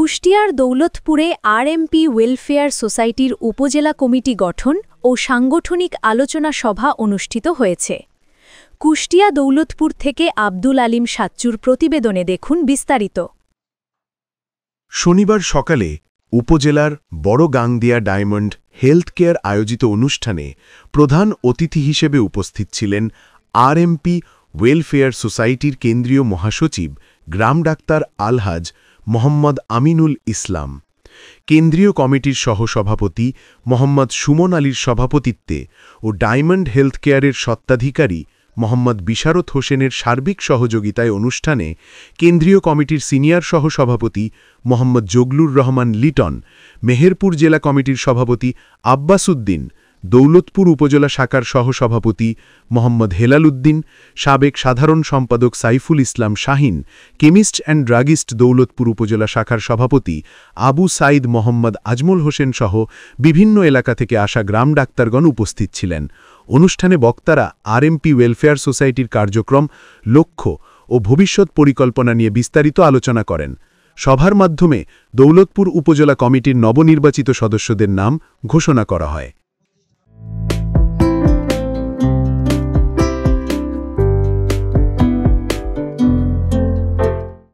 কুষ্টিয়ার দৌলতপুরে RMP welfare সোসাইটির উপজেলা কমিটি গঠন ও সাংগঠনিক আলোচনা সভা অনুষ্ঠিত হয়েছে। কুষ্টিয়া দৌলতপুর থেকে আব্দুল আলিম সাচ্চুর প্রতিবেদনে দেখুন বিস্তারিত। শনিবার সকালে উপজেলার বড়গাংদিয়া ডায়মন্ড হেলথ কেয়ার আয়োজিত অনুষ্ঠানে প্রধান অতিথি হিসেবে উপস্থিত ছিলেন আরএমপি ওয়েলফেয়ার সোসাইটির কেন্দ্রীয় মহাসচিব গ্রাম ডাক্তার আলহাজ মোহাম্মদ আমিনুল ইসলাম। কেন্দ্রীয় কমিটির সহসভাপতি মোহাম্মদ সুমন আলীর সভাপতিত্বে ও ডায়মন্ড হেলথ কেয়ারের স্বত্বাধিকারী মোহাম্মদ বিশারত হোসেনের সার্বিক সহযোগিতায় অনুষ্ঠানে কেন্দ্রীয় কমিটির সিনিয়র সহসভাপতি মোহাম্মদ জগলুর রহমান লিটন, মেহেরপুর জেলা কমিটির সভাপতি আব্বাস উদ্দিন, দৌলতপুর উপজেলা শাখার সহসভাপতি মোহাম্মদ হেলাল উদ্দিন, সাবেক সাধারণ সম্পাদক Saiful Islam Shahin, chemist and druggist Daulatpur উপজেলা শাখার সভাপতি আবু সাইদ মোহাম্মদ আজমল হোসেন সহ বিভিন্ন এলাকা থেকে আসা গ্রাম ডাক্তারগণ উপস্থিত ছিলেন। অনুষ্ঠানে বক্তারা আরএমপি ওয়েলফেয়ার সোসাইটির কার্যক্রম, লক্ষ্য ও ভবিষ্যৎ পরিকল্পনা নিয়ে বিস্তারিত আলোচনা করেন। সভার মাধ্যমে দৌলতপুর উপজেলা কমিটির নবনির্বাচিত সদস্যদের নাম ঘোষণা করা হয়।